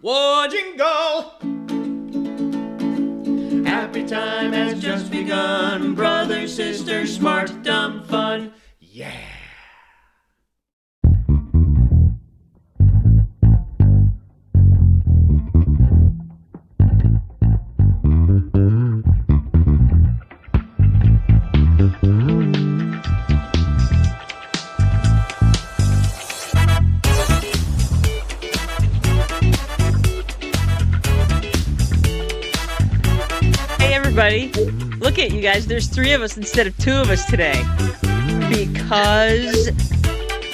Whoa, jingle! Happy time has just begun. Brother, sister, smart, dumb, fun. Yeah! Everybody, look at you guys. There's 3 of us instead of 2 of us today because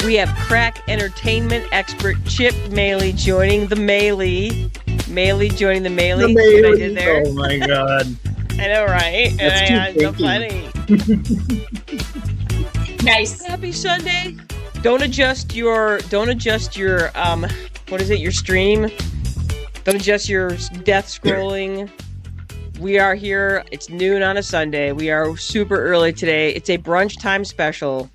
we have crack entertainment expert Chip Moehle joining the Moehle. Moehle joining the Moehle. See what I did there? Oh my god! I know, right? That's So funny. Nice. Happy Sunday. Don't adjust your what is it? Your stream. Don't adjust your death scrolling. We are here. It's noon on a Sunday. We are super early today. It's a brunch time special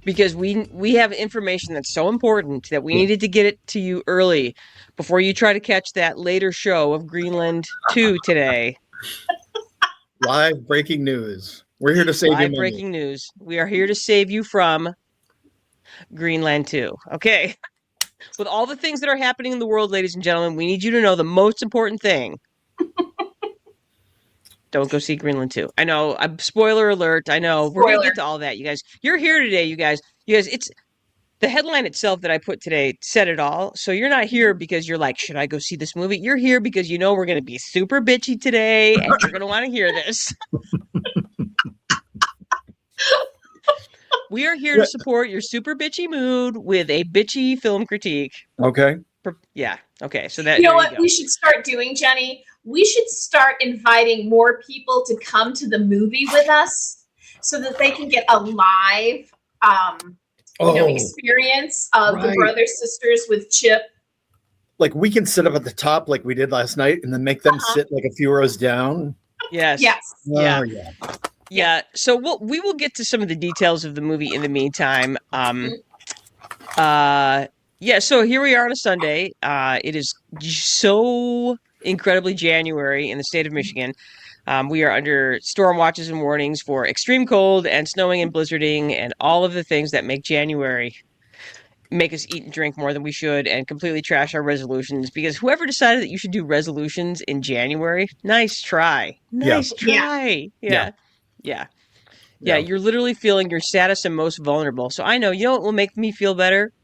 because we have information that's so important that we needed to get it to you early before you try to catch that later show of Greenland 2 today. Live breaking news. We're here to save you Live money. breaking news. We are here to save you from Greenland 2. Okay. With all the things that are happening in the world, ladies and gentlemen, we need you to know the most important thing. Don't go see Greenland 2. I know. Spoiler alert. I know. We're going to get to all that, you guys. You're here today, you guys. It's the headline itself that I put today said it all. So you're not here because you're like, should I go see this movie? You're here because you know we're going to be super bitchy today and you're going to want to hear this. We are here to support your super bitchy mood with a bitchy film critique. Okay. Yeah. Okay. So that you know what we should start doing, Jenny? We should start inviting more people to come to the movie with us so that they can get a live experience of the brothers sisters with Chip. Like we can sit up at the top like we did last night and then make them sit like a few rows down. Yes. Yes. Oh, yeah. Yeah. So we will get to some of the details of the movie in the meantime. Yeah, so here we are on a Sunday. It is so incredibly January in the state of Michigan. We are under storm watches and warnings for extreme cold and snowing and blizzarding and all of the things that make January make us eat and drink more than we should and completely trash our resolutions. Because whoever decided that you should do resolutions in January, nice try. Nice try. Yeah. You're literally feeling your saddest and most vulnerable. So I know, you know what will make me feel better?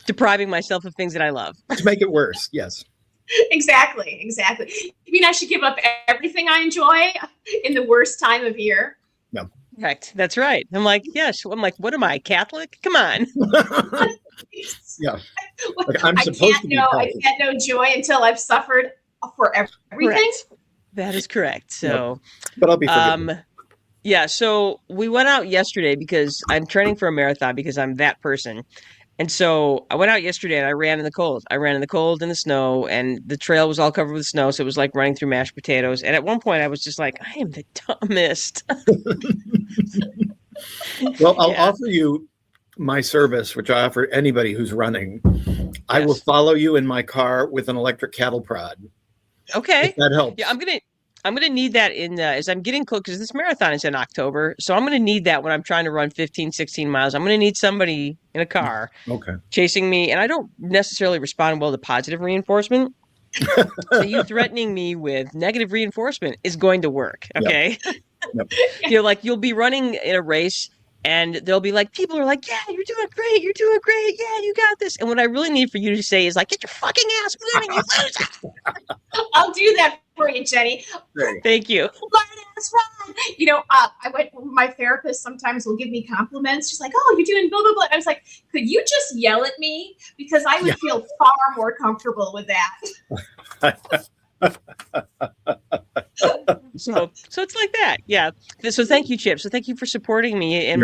Depriving myself of things that I love. To make it worse, yes. Exactly. You mean I should give up everything I enjoy in the worst time of year? No. Correct. That's right. I'm like, yes. I'm like, what am I, Catholic? Come on. Yeah. Like, I can't know joy until I've suffered for everything. Correct. That is correct. So, but I'll be forgiven. Yeah. So we went out yesterday because I'm training for a marathon because I'm that person. And so I went out yesterday and I ran in the cold. I ran in the cold and the snow, and the trail was all covered with snow. So it was like running through mashed potatoes. And at one point I was just like, I am the dumbest. Well, I'll offer you my service, which I offer anybody who's running. Yes. I will follow you in my car with an electric cattle prod. Okay. If that helps. Yeah, I'm going to need that as I'm getting close, because this marathon is in October. So I'm going to need that when I'm trying to run 15, 16 miles. I'm going to need somebody in a car chasing me. And I don't necessarily respond well to positive reinforcement. So you threatening me with negative reinforcement is going to work. Okay. Yep. You'll be running in a race and they'll be like, people are like, yeah, you're doing great. You're doing great. Yeah, you got this. And what I really need for you to say is like, get your fucking ass moving, you loser. I'll do that for you, Jenny. Thank you. That's right. You know, my therapist sometimes will give me compliments. She's like, oh, you're doing blah, blah, blah. I was like, could you just yell at me? Because I would feel far more comfortable with that. So it's like that. Yeah. So thank you, Chip. So thank you for supporting me in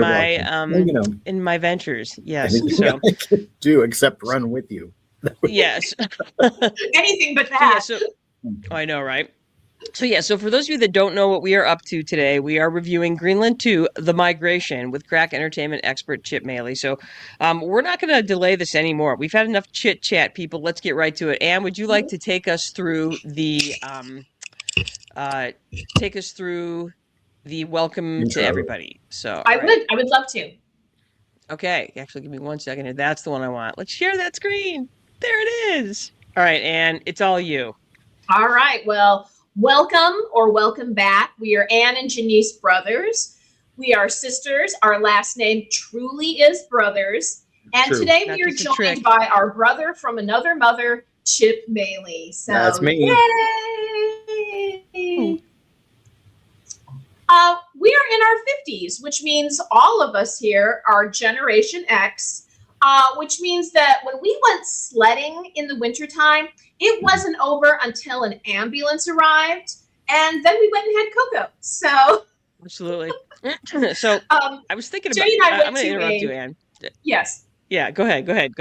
in my ventures. Yes. So I can do except run with you. Yes. Anything but that. Yeah, I know, right? So for those of you that don't know what we are up to today, we are reviewing Greenland 2, The Migration with crack entertainment expert Chip Moehle. So we're not going to delay this anymore. We've had enough chit chat, people. Let's get right to it. Anne, would you like to take us through the welcome to Intro. everybody? So I would love to. Okay, actually, give me 1 second here. That's the one I want. Let's share that screen. There it is. All right, Anne, it's all you. All right. Well, welcome back. We are Anne and Janice Brothers. We are sisters. Our last name truly is Brothers. And True. today Not we are just a trick. joined by our brother from another mother, Chip Moehle. So That's me. yay! We are in our 50s, which means all of us here are Generation X, which means that when we went sledding in the wintertime, it wasn't over until an ambulance arrived, and then we went and had cocoa. So Absolutely. So I was thinking about. Jenny and I went I'm going to to interrupt you, Anne. yes. Yeah, go ahead. Finish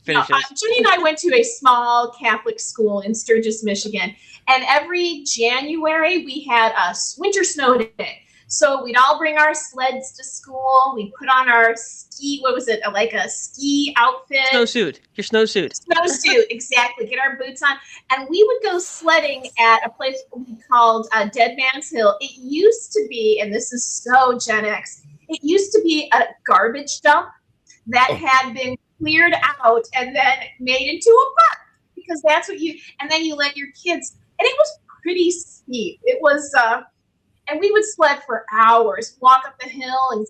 this. Jenny and I went to a small Catholic school in Sturgis, Michigan, and every January we had a winter snow day. So we'd all bring our sleds to school. We'd put on our like a ski outfit. Snowsuit. Your snowsuit. Snowsuit, exactly. Get our boots on. And we would go sledding at a place called Dead Man's Hill. It used to be, and this is so Gen X, it used to be a garbage dump that had been cleared out and then made into a park, because that's what and then you let your kids, and it was pretty steep. It was, and we would sled for hours, walk up the hill and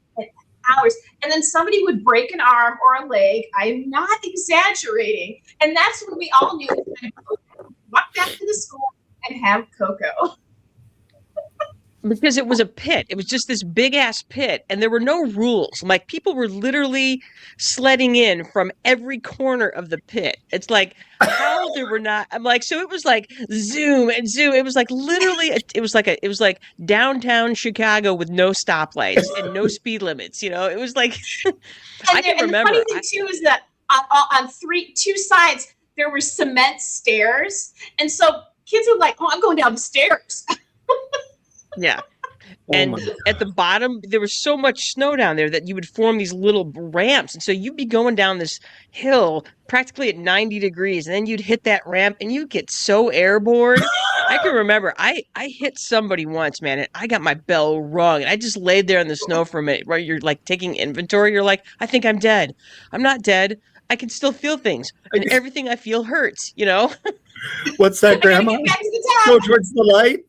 hours, and then somebody would break an arm or a leg. I'm not exaggerating. And that's when we all knew to walk back to the school and have cocoa. Because it was a pit. It was just this big ass pit, and there were no rules. Like, people were literally sledding in from every corner of the pit. It's like, how there were not. I'm like, so it was like zoom and zoom. It was like literally. It was like downtown Chicago with no stoplights and no speed limits. It was like. I can remember. And the funny thing too is that on two sides there were cement stairs, and so kids were like, "Oh, I'm going down the stairs." Yeah. And at the bottom, there was so much snow down there that you would form these little ramps. And so you'd be going down this hill practically at 90 degrees, and then you'd hit that ramp and you'd get so airborne. I can remember I hit somebody once, man, and I got my bell rung. And I just laid there in the snow for a minute, where you're like taking inventory. You're like, I think I'm dead. I'm not dead. I can still feel things. And everything I feel hurts, What's that, Grandma? Go towards the light.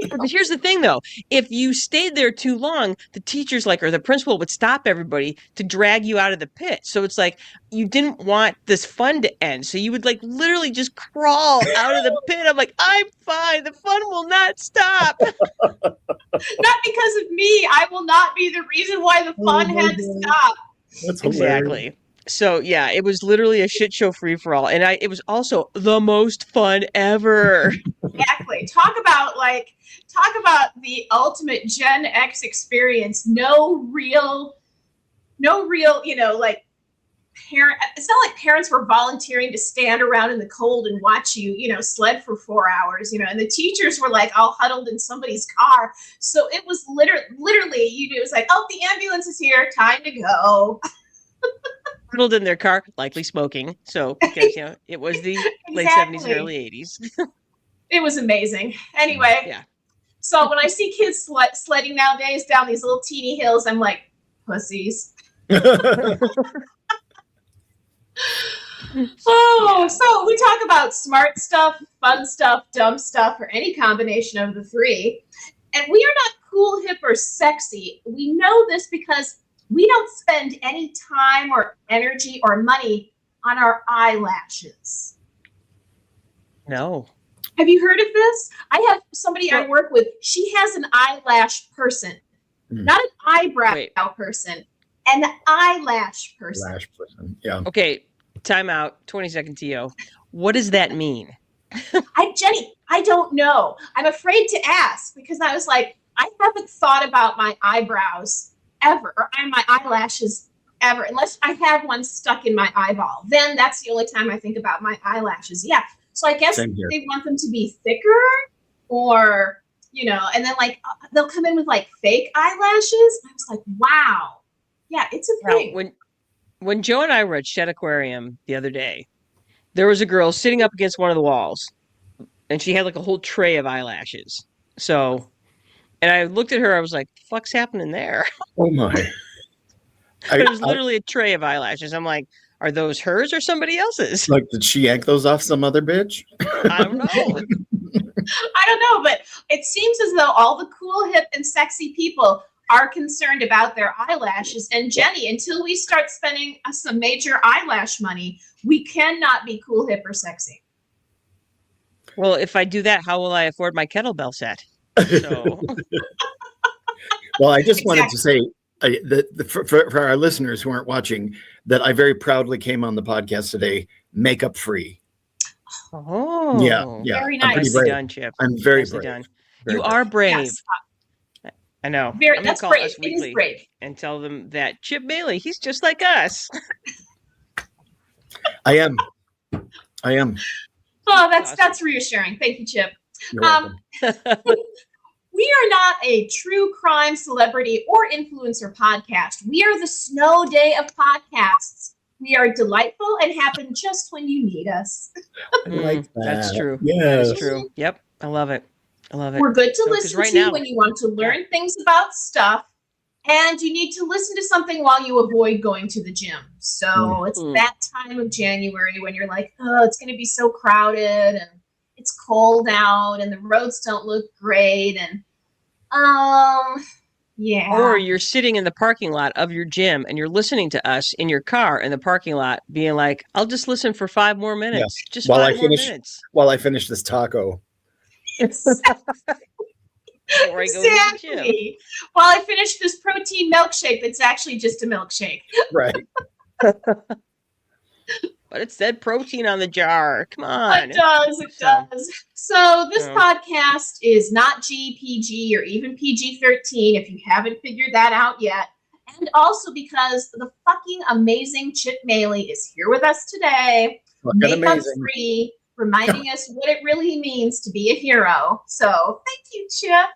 But here's the thing, though. If you stayed there too long, the teachers or the principal would stop everybody to drag you out of the pit. So it's like you didn't want this fun to end. So you would literally just crawl out of the pit. I'm like, I'm fine. The fun will not stop. Not because of me. I will not be the reason why the fun had to stop. That's exactly. So yeah, it was literally a shit show free for all, and it was also the most fun ever. Exactly. Talk about the ultimate Gen X experience. No real, parent. It's not like parents were volunteering to stand around in the cold and watch you, sled for 4 hours, and the teachers were all huddled in somebody's car. So it was literally, it was like, oh, the ambulance is here, time to go. Huddled in their car, likely smoking. So because, it was the late 70s and early 80s. It was amazing. Anyway, yeah. So when I see kids sledding nowadays down these little teeny hills, I'm like, pussies. So we talk about smart stuff, fun stuff, dumb stuff, or any combination of the three. And we are not cool, hip, or sexy. We know this because we don't spend any time or energy or money on our eyelashes. No. Have you heard of this? I have somebody I work with. She has an eyelash person, not an eyebrow person, an eyelash person. Lash person, yeah. Okay, time out. 20-second TO. What does that mean? Jenny, I don't know. I'm afraid to ask because I was like, I haven't thought about my eyebrows ever, or my eyelashes ever, unless I have one stuck in my eyeball. Then that's the only time I think about my eyelashes. Yeah. So I guess Same here. they want them to be thicker, or and then like they'll come in with like fake eyelashes. I was like, wow, yeah, it's a Now, thing. when Joe and I were at Shed Aquarium the other day, there was a girl sitting up against one of the walls, and she had like a whole tray of eyelashes. So, and I looked at her, I was like, "The fuck's happening there?" Oh my! But it was literally a tray of eyelashes. I'm like, "Are those hers or somebody else's?" Like, did she yank those off some other bitch? I don't know. I don't know, but it seems as though all the cool, hip, and sexy people are concerned about their eyelashes. And Jenny, until we start spending some major eyelash money, we cannot be cool, hip, or sexy. Well, if I do that, how will I afford my kettlebell set? So, Well, I just wanted to say that for our listeners who aren't watching, that I very proudly came on the podcast today, makeup free. oh, Yeah. Very I'm pretty nice. Nicely brave. done, Chip. I'm very Nicely brave. done. Very You brave. are brave. Yes, I know. very. I'm gonna That's call brave. us It is weekly brave. and tell them that Chip Moehle, he's just like us. I am. Oh, Awesome. that's reassuring. Thank you, Chip. You're welcome. We are not a true crime celebrity or influencer podcast. We are the snow day of podcasts. We are delightful and happen just when you need us. I like that. That's true. Yes. That is true. Yep. I love it. I love it. We're good to So, 'cause listen right to now- when you want to learn things about stuff, and you need to listen to something while you avoid going to the gym. So it's that time of January when you're like, oh, it's going to be so crowded and it's cold out and the roads don't look great. And, yeah. Or you're sitting in the parking lot of your gym and you're listening to us in your car in the parking lot, being like, I'll just listen for 5 more minutes. Just While 5 I more finish- minutes While I finish this taco. before I go to the gym. Exactly. While I finish this protein milkshake that's actually just a milkshake. Right. But it said protein on the jar. Come on. It does. So this Yeah. podcast is not GPG or even PG-13 if you haven't figured that out yet. And also because the fucking amazing Chip Moehle is here with us today, Fucking makeup amazing. free, reminding us what it really means to be a hero. So thank you, Chip.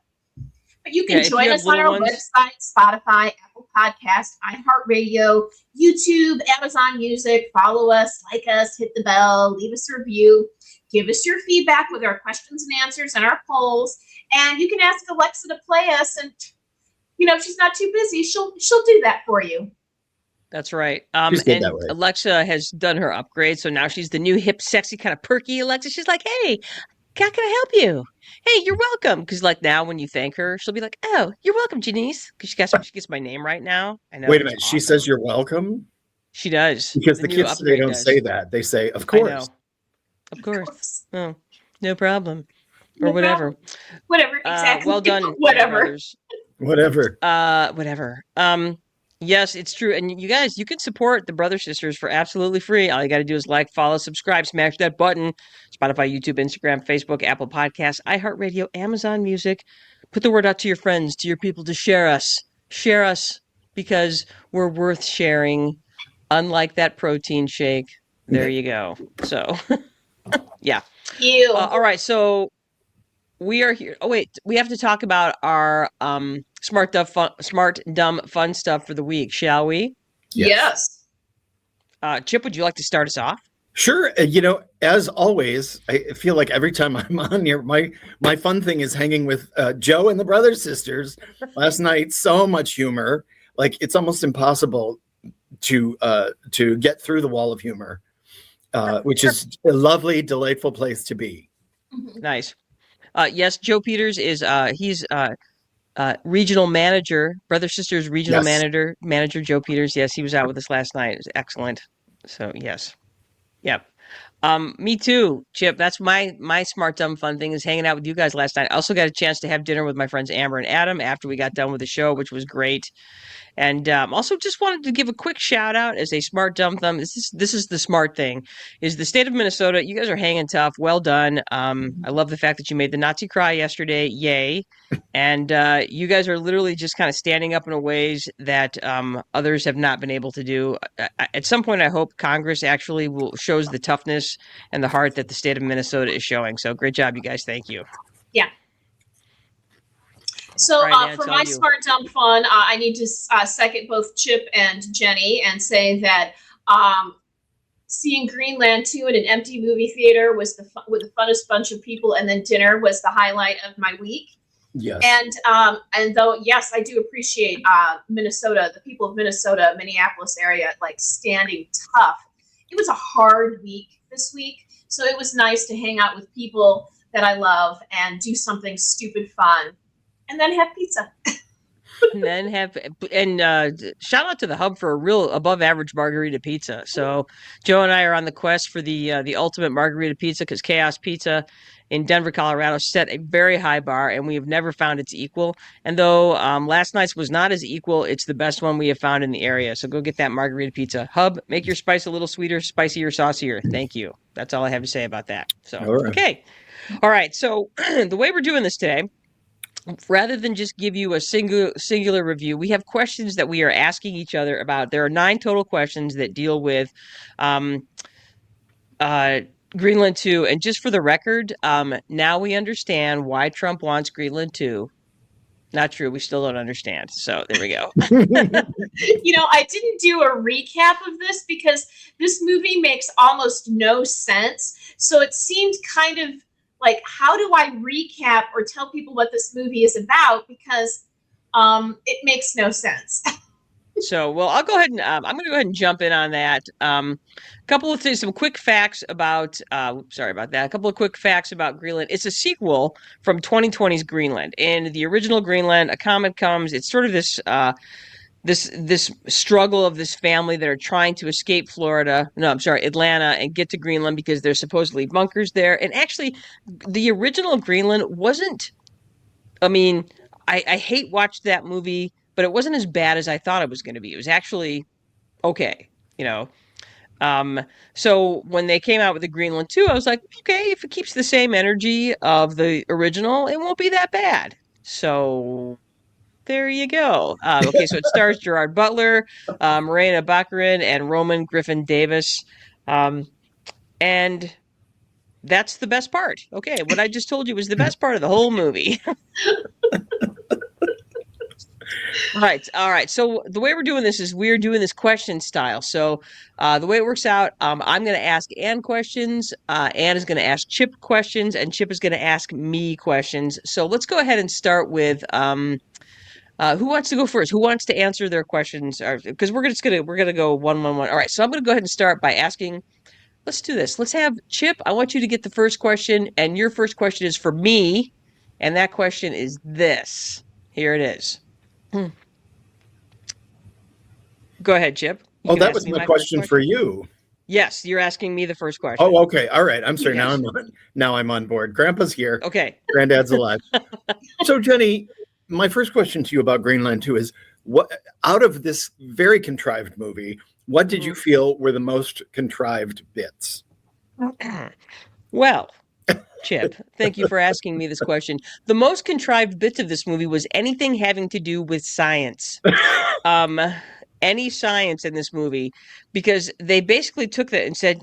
But you can Yeah, if you join have us on our little ones- website, Spotify, Apple Podcast, iHeartRadio, YouTube, Amazon Music. Follow us, like us, hit the bell, leave us a review, give us your feedback with our questions and answers and our polls. And you can ask Alexa to play us, and if she's not too busy, she'll do that for you. That's right. She's good And that way. Alexa has done her upgrade, so now she's the new hip, sexy, kind of perky Alexa. She's like, hey, how can I help you? Hey, you're welcome. Because like now when you thank her, she'll be like, oh, you're welcome, Janice. Because she gets my name right now. I know. Wait a it's minute. She awesome. says you're welcome? She does. Because the new kids today upgrade don't does. say that. They say, of I know. course. Of course. Oh, no problem. No Or whatever. problem. Whatever, exactly. Well done. Whatever. brothers. Whatever. Whatever. Yes, it's true. And you guys, you can support the Brother Sisters for absolutely free. All you got to do is like, follow, subscribe, smash that button. Spotify, YouTube, Instagram, Facebook, Apple Podcasts, iHeartRadio, Amazon Music. Put the word out to your friends, to your people to share us. Share us because we're worth sharing. Unlike that protein shake. There you go. So, yeah. You. All right. So we are here. Oh, wait. We have to talk about our smart, dumb, fun stuff for the week, shall we? Yes. Chip, would you like to start us off? Sure. As always, I feel like every time I'm on here, my fun thing is hanging with Joe and the Brother Sisters. Last night, so much humor. Like it's almost impossible to get through the wall of humor, which is a lovely, delightful place to be. Nice. Yes, Joe Peters is he's regional manager, Brother Sisters regional Yes. manager Joe Peters. Yes, he was out with us last night. It was excellent. So yes. Yep. Me too, Chip. That's my smart dumb fun thing is hanging out with you guys last night. I also got a chance to have dinner with my friends Amber and Adam after we got done with the show, which was great. And also just wanted to give a quick shout out as a smart dumb thumb. This is the smart thing is the state of Minnesota. You guys are hanging tough. Well done. I love the fact that you made the Nazi cry yesterday. Yay. And you guys are literally just kind of standing up in a ways that others have not been able to do. At some point, I hope Congress actually shows the toughness kindness and the heart that the state of Minnesota is showing. So great job, you guys. Thank you. Yeah. So All right, Nan, for tell my you. smart dumb fun, I need to second both Chip and Jenny and say that seeing Greenland 2 in an empty movie theater was with the funnest bunch of people, and then dinner was the highlight of my week. Yes. And though, yes, I do appreciate Minnesota, the people of Minnesota, Minneapolis area, like standing tough. It was a hard week this week, so it was nice to hang out with people that I love and do something stupid fun, and then have pizza. Shout out to the Hub for a real above average margarita pizza. So Joe and I are on the quest for the ultimate margarita pizza, because Chaos Pizza in Denver, Colorado set a very high bar, and we have never found its equal. And though last night's was not as equal, it's the best one we have found in the area. So go get that margarita pizza. Hub, make your spice a little sweeter, spicier, saucier. Thank you. That's all I have to say about that. So All right. Okay. All right. So the way we're doing this today, rather than just give you a singular review, we have questions that we are asking each other about. There are 9 total questions that deal with Greenland 2. And just for the record, now we understand why Trump wants Greenland 2. Not true. We still don't understand. So there we go. I didn't do a recap of this because this movie makes almost no sense. So it seemed kind of like, how do I recap or tell people what this movie is about? Because it makes no sense. So, well, I'll go ahead and I'm going to go ahead and jump in on that. A couple of things, some quick facts about. Sorry about that. A couple of quick facts about Greenland. It's a sequel from 2020's Greenland. In the original Greenland, a comet comes. It's sort of this this struggle of this family that are trying to escape Atlanta, and get to Greenland because there's supposedly bunkers there. And actually, the original Greenland wasn't. I mean, I hate watched that movie, but it wasn't as bad as I thought it was going to be. It was actually okay, So when they came out with the Greenland 2, I was like, okay, if it keeps the same energy of the original, it won't be that bad. So there you go. Okay, so it stars Gerard Butler, Morena Baccarin, and Roman Griffin Davis. And that's the best part. Okay, what I just told you was the best part of the whole movie. All right. So the way we're doing this is we're doing this question style. So the way it works out, I'm going to ask Ann questions. Ann is going to ask Chip questions, and Chip is going to ask me questions. So let's go ahead and start with who wants to go first? Who wants to answer their questions? Because we're gonna go 1-1-1. All right. So I'm going to go ahead and start by asking. Let's do this. Let's have Chip. I want you to get the first question, and your first question is for me, and that question is this. Here it is. Go ahead, Chip. Oh, that was my question for you. Yes, you're asking me the first question. Oh, okay. All right. I'm sorry. Yes. Now I'm on board. Grandpa's here. Okay. Granddad's alive. So, Jenny, my first question to you about Greenland 2 is, what out of this very contrived movie, what did you feel were the most contrived bits? Well, Chip, thank you for asking me this question. The most contrived bits of this movie was anything having to do with science. Any science in this movie, because they basically took that and said,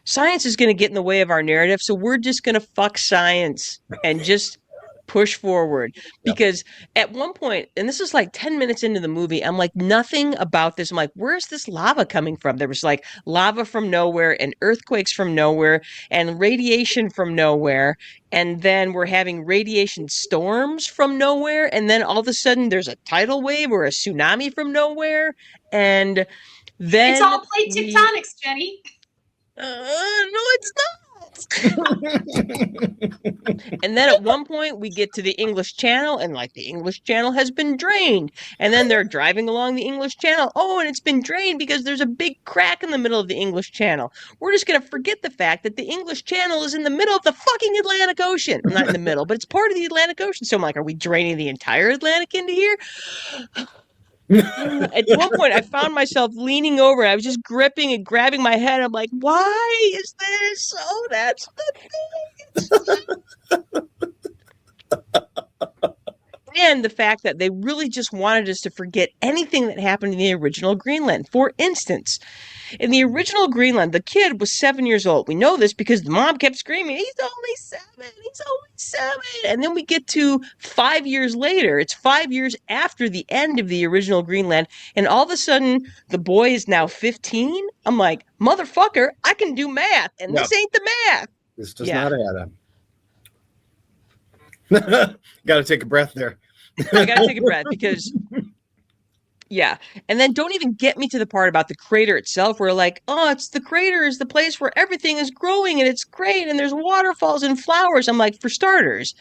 science is going to get in the way of our narrative, so we're just going to fuck science and just push forward. Because at one point, and this is like 10 minutes into the movie, I'm like, nothing about this. I'm like, where's this lava coming from? There was like lava from nowhere and earthquakes from nowhere and radiation from nowhere. And then we're having radiation storms from nowhere. And then all of a sudden there's a tidal wave or a tsunami from nowhere. And then it's all plate tectonics, Jenny. No, it's not. And then at one point we get to the English Channel, and like the English Channel has been drained. And then they're driving along the English Channel. Oh, and it's been drained because there's a big crack in the middle of the English Channel. We're just going to forget the fact that the English Channel is in the middle of the fucking Atlantic Ocean. Not in the middle, but it's part of the Atlantic Ocean. So I'm like, are we draining the entire Atlantic into here? At one point, I found myself leaning over. I was just gripping and grabbing my head. I'm like, why is this? Oh, that's the thing. And the fact that they really just wanted us to forget anything that happened in the original Greenland. For instance, In the original Greenland, the kid was 7 years old. We know this because the mom kept screaming, he's only 7, he's only 7. And then we get to 5 years later. It's 5 years after the end of the original Greenland. And all of a sudden, the boy is now 15. I'm like, motherfucker, I can do math. And this ain't the math. This does not add up. Got to take a breath there. I got to take a breath because, yeah. And then don't even get me to the part about the crater itself where like, oh, it's the crater is the place where everything is growing and it's great and there's waterfalls and flowers. I'm like, for starters,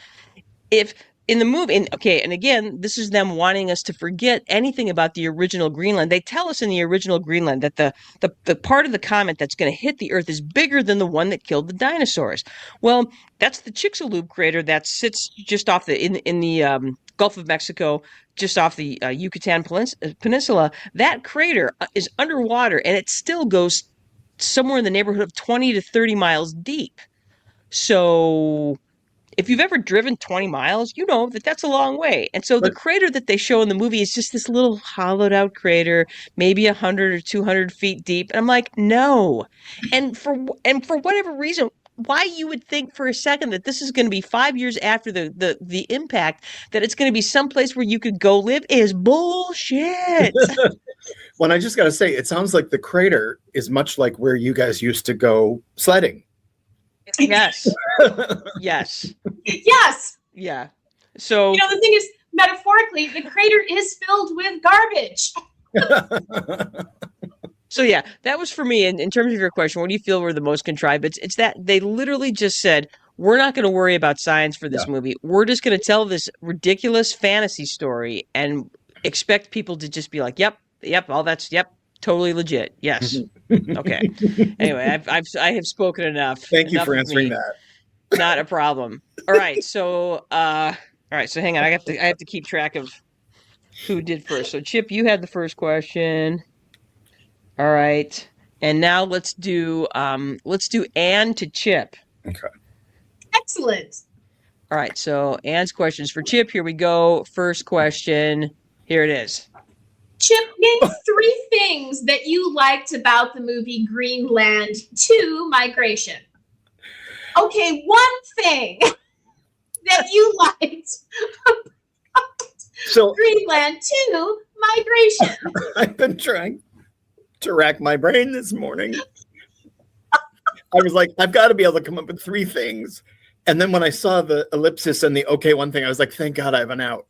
if in the movie, and again, this is them wanting us to forget anything about the original Greenland. They tell us in the original Greenland that the part of the comet that's going to hit the Earth is bigger than the one that killed the dinosaurs. Well, that's the Chicxulub crater that sits just off in the Gulf of Mexico, just off the Yucatan Peninsula. That crater is underwater, and it still goes somewhere in the neighborhood of 20 to 30 miles deep. So if you've ever driven 20 miles, you know that that's a long way. And so the crater that they show in the movie is just this little hollowed out crater, maybe 100 or 200 feet deep. And I'm like, no. And for whatever reason, why you would think for a second that this is going to be 5 years after the impact, that it's going to be someplace where you could go live is bullshit. Well, I just got to say, it sounds like the crater is much like where you guys used to go sledding. Yes. Yes. Yes. Yeah. So, the thing is, metaphorically, the crater is filled with garbage. So yeah, that was for me. And in terms of your question, what do you feel were the most contrived? It's that they literally just said, we're not going to worry about science for this movie. We're just going to tell this ridiculous fantasy story and expect people to just be like, yep, all that's, totally legit. Yes. Okay. Anyway, I have spoken enough. Thank you Enough for of answering me. that. Not a problem. All right. So, So hang on. I have to keep track of who did first. So Chip, you had the first question. All right. And now let's do Anne to Chip. Okay. Excellent. All right. So Anne's questions for Chip. Here we go. First question. Here it is. Chip, name 3 things that you liked about the movie Greenland 2 Migration. Okay, one thing that you liked about Greenland 2 Migration. I've been trying to rack my brain this morning. I was like, I've got to be able to come up with 3 things. And then when I saw the ellipsis and the okay one thing, I was like, thank God I have an out.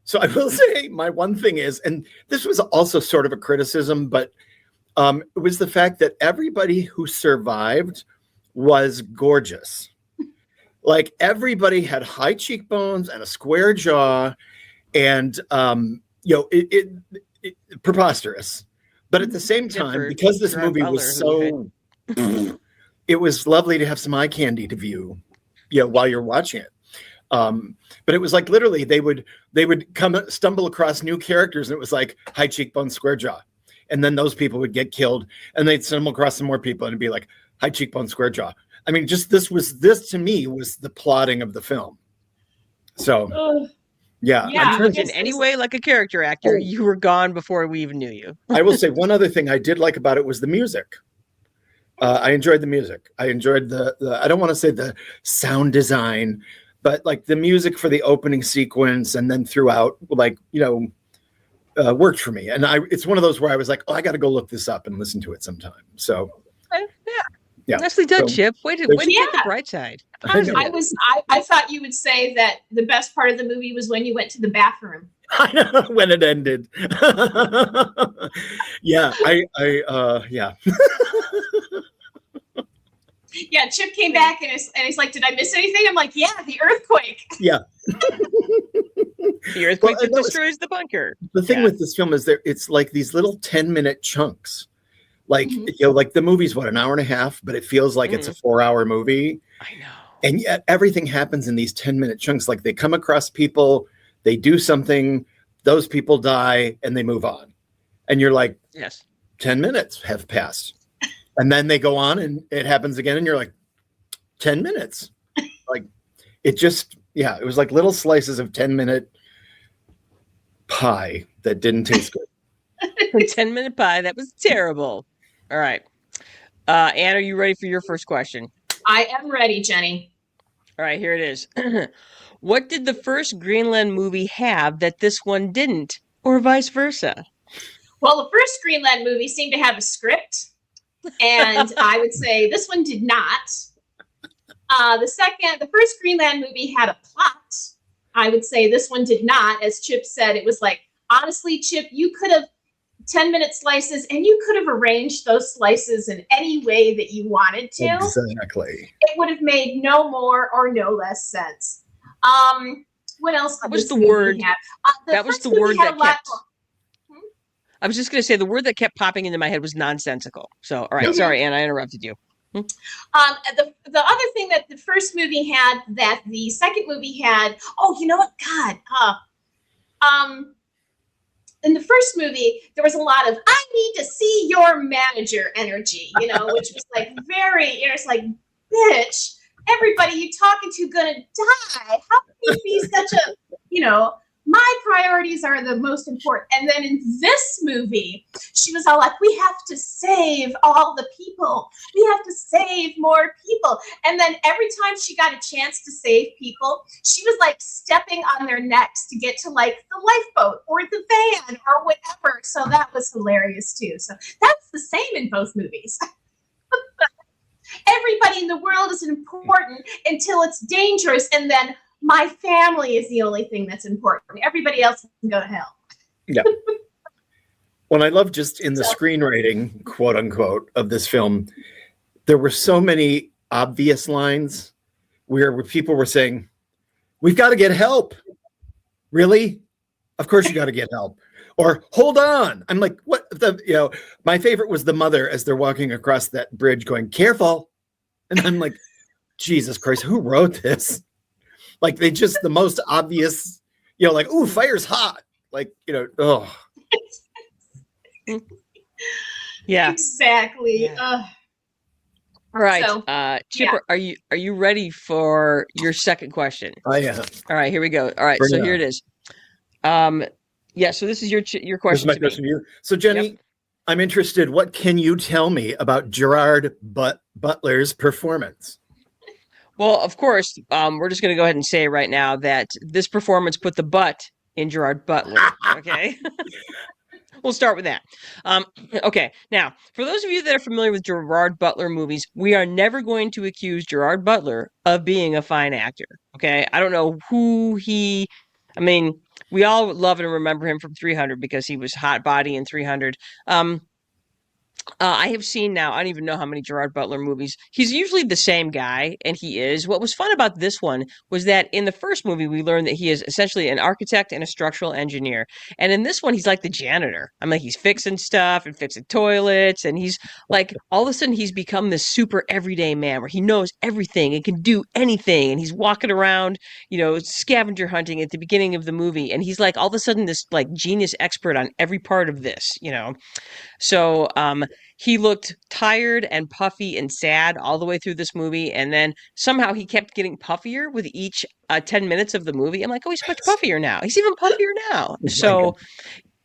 So I will say my one thing is, and this was also sort of a criticism, but it was the fact that everybody who survived was gorgeous. Like everybody had high cheekbones and a square jaw and, preposterous. But at the same time, because this movie was so, it was lovely to have some eye candy to view, while you're watching it. But it was like literally they would stumble across new characters and it was like high cheekbone, square jaw. And then those people would get killed and they'd stumble across some more people and it'd be like high cheekbone, square jaw. I mean, just this to me was the plotting of the film. So yeah. I'm sure in any way like a character actor, you were gone before we even knew you. I will say one other thing I did like about it was the music. I enjoyed the music. I enjoyed the I don't want to say the sound design, but like the music for the opening sequence and then throughout, like, worked for me. And it's one of those where I was like, oh, I got to go look this up and listen to it sometime. So, yeah. Nicely done, Chip. Way to get the bright side. I thought you would say that the best part of the movie was when you went to the bathroom. I know, when it ended. Yeah, yeah. Yeah, Chip came back and he's like, did I miss anything? I'm like, yeah, the earthquake. Yeah. The earthquake that destroys the bunker. The thing with this film is it's like these little 10-minute chunks. Like, like the movie's an hour and a half, but it feels like it's a 4-hour movie. I know. And yet everything happens in these 10-minute chunks. Like they come across people, they do something, those people die, and they move on. And you're like, yes, 10 minutes have passed. And then they go on and it happens again. And you're like, 10 minutes. Like it just, it was like little slices of 10-minute pie that didn't taste good. 10-minute pie. That was terrible. All right. Anne, are you ready for your first question? I am ready, Jenny. All right, here it is. What did the first Greenland movie have that this one didn't, or vice versa? Well, the first Greenland movie seemed to have a script, and I would say this one did not. The first Greenland movie had a plot. I would say this one did not. As Chip said, it was like, honestly, Chip, you could have 10-minute slices, and you could have arranged those slices in any way that you wanted to. Exactly. It would have made no more or no less sense. What else? That was the word. That was the word that kept. I was just going to say the word that kept popping into my head was nonsensical. So, all right, sorry, Anne, I interrupted you. The other thing that the first movie had that the second movie had. Oh, you know what? God. In the first movie, there was a lot of "I need to see your manager" energy, which was like very. It's like, bitch, everybody you talking to gonna die. How can you be such a, my priorities are the most important. And then in this movie, she was all like, we have to save all the people. We have to save more people. And then every time she got a chance to save people, she was like stepping on their necks to get to like the lifeboat or the van or whatever. So that was hilarious too. So that's the same in both movies. Everybody in the world is important until it's dangerous, and then my family is the only thing that's important. Everybody else can go to hell. Yeah. Well, I love just in the screenwriting, quote unquote, of this film, there were so many obvious lines where people were saying, we've got to get help. Really? Of course you got to get help. Or hold on. I'm like, what? My favorite was the mother as they're walking across that bridge going, careful. And I'm like, Jesus Christ, who wrote this? Like the most obvious, like, ooh, fire's hot. Like, oh. Yeah. Exactly. Yeah. All right. So, Chipper, are you ready for your second question? I am. All right, here we go. All right, Bring so it here on. it is. So this is your question. This is my question to you. So Jenny, I'm interested. What can you tell me about Gerard Butler's performance? Well, of course, we're just going to go ahead and say right now that this performance put the butt in Gerard Butler. Okay. We'll start with that. Okay. Now, for those of you that are familiar with Gerard Butler movies, we are never going to accuse Gerard Butler of being a fine actor. Okay. I don't know we all love and remember him from 300 because he was hot body in 300. I have seen now, I don't even know how many Gerard Butler movies. He's usually the same guy, and he is. What was fun about this one was that in the first movie, we learned that he is essentially an architect and a structural engineer. And in this one, he's like the janitor. I'm like, he's fixing stuff and fixing toilets. And he's like, all of a sudden, he's become this super everyday man where he knows everything and can do anything. And he's walking around, scavenger hunting at the beginning of the movie. And he's like, all of a sudden, this like genius expert on every part of this, So, he looked tired and puffy and sad all the way through this movie. And then somehow he kept getting puffier with each 10 minutes of the movie. I'm like, oh, he's much puffier now. He's even puffier now. So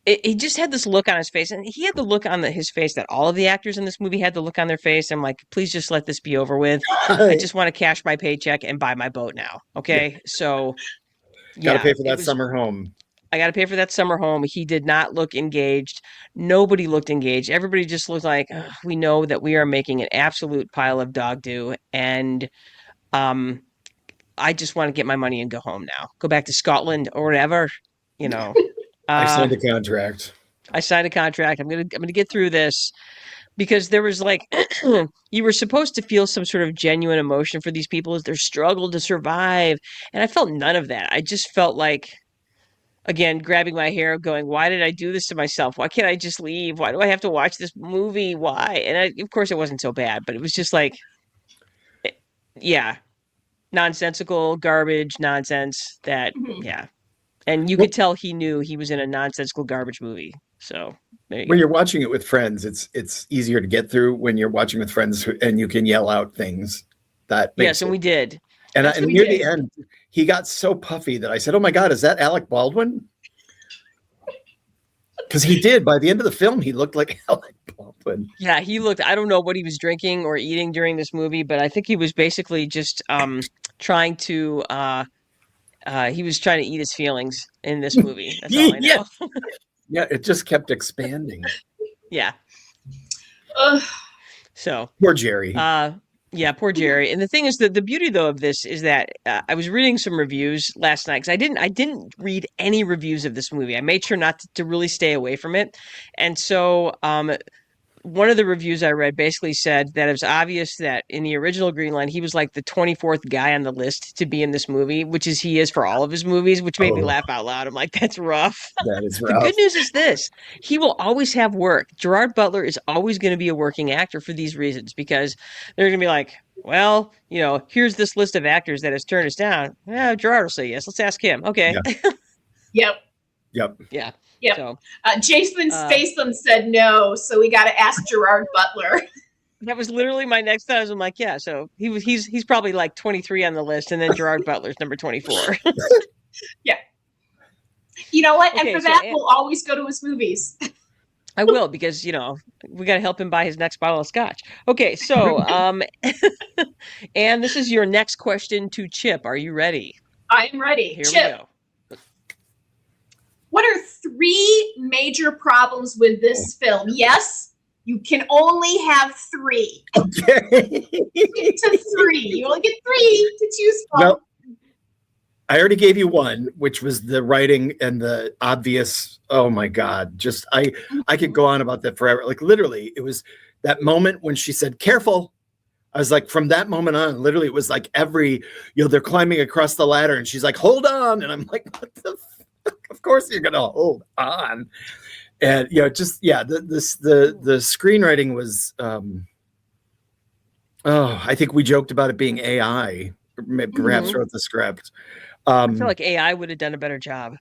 he just had this look on his face. And he had the look on his face that all of the actors in this movie had the look on their face. I'm like, please just let this be over with. I just want to cash my paycheck and buy my boat now. Okay. Yeah. So got to pay for that summer home. I got to pay for that summer home. He did not look engaged. Nobody looked engaged. Everybody just looked like, we know that we are making an absolute pile of dog do. And I just want to get my money and go home now. Go back to Scotland or whatever, I signed a contract. I signed a contract. I'm gonna get through this. Because there was like, you were supposed to feel some sort of genuine emotion for these people as their struggle to survive. And I felt none of that. I just felt like, again, grabbing my hair, going, why did I do this to myself? Why can't I just leave? Why do I have to watch this movie? Why? And of course, it wasn't so bad, but it was just like, nonsensical, garbage, nonsense that, And you could tell he knew he was in a nonsensical garbage movie. So when you're watching it with friends, it's easier to get through when you're watching with friends and you can yell out things. Yes, and we did. And near the end, he got so puffy that I said, "Oh my God, is that Alec Baldwin?" Because he did. By the end of the film, he looked like Alec Baldwin. Yeah, he looked. I don't know what he was drinking or eating during this movie, but I think he was basically just trying to he was trying to eat his feelings in this movie. That's all I Yeah. know. Yeah, it just kept expanding. Yeah. Ugh. So Poor Jerry. yeah, poor Jerry. And the thing is that the beauty though of this is that I was reading some reviews last night because I didn't read any reviews of this movie. I made sure not to really stay away from it. And so one of the reviews I read basically said that it was obvious that in the original Greenland, he was like the 24th guy on the list to be in this movie, which is he is for all of his movies, which made me laugh out loud. I'm like, that's rough. That is The rough. good news is this: he will always have work. Gerard Butler is always going to be a working actor for these reasons because they're going to be like, well, here's this list of actors that has turned us down. Yeah, Gerard will say yes. Let's ask him. Okay. Yeah. Yep. Yeah. Yep. So Jason Statham said no, so we got to ask Gerard Butler. that was literally my next thought. I'm like, yeah. So he's probably like 23 on the list, and then Gerard Butler's number 24. Yeah. You know what? Okay, and for so that, we'll always go to his movies. I will because we got to help him buy his next bottle of scotch. Okay, so and this is your next question to Chip. Are you ready? I'm ready. Here Chip, we go. what are 3 major problems with this film? Yes, you can only have 3. Okay. To 3. You only get 3 to choose from. Well, I already gave you one, which was the writing and the obvious. Oh my God! Just I could go on about that forever. Like literally, it was that moment when she said "careful." I was like, from that moment on, literally, it was like they're climbing across the ladder, and she's like, "Hold on," and I'm like, "What the fuck? Of course you're gonna hold on." And the screenwriting was. I think we joked about it being AI. Perhaps wrote the script. I feel like AI would have done a better job.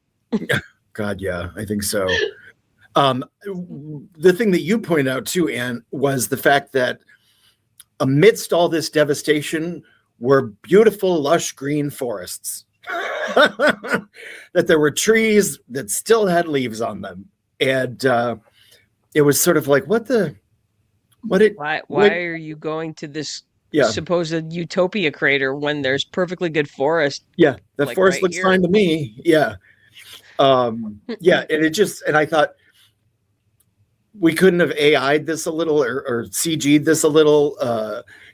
God, yeah, I think so. The thing that you pointed out too, Anne, was the fact that amidst all this devastation were beautiful, lush green forests. That there were trees that still had leaves on them. And it was sort of like, why are you going to this supposed utopia crater when there's perfectly good forest? Yeah, the like forest right looks here. fine to me. Yeah. And I thought we couldn't have AI'd this a little or CG'd this a little.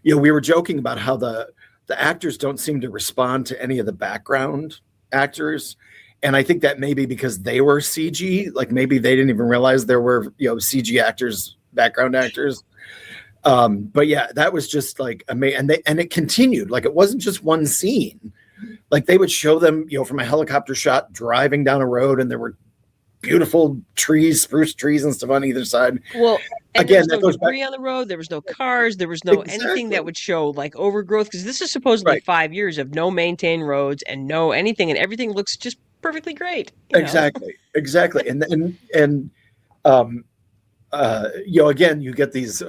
We were joking about how the actors don't seem to respond to any of the background actors. And I think that maybe because they were CG, like maybe they didn't even realize there were, CG actors, background actors. But yeah, that was just like amazing. And it continued. Like it wasn't just one scene. Like they would show them, from a helicopter shot driving down a road, and there were beautiful trees, spruce trees and stuff on either side. Well, and again, there was no debris on the road. There was no cars. There was no anything that would show like overgrowth, because this is supposedly 5 years of no maintained roads and no anything, and everything looks just perfectly great. Exactly. And again, you get these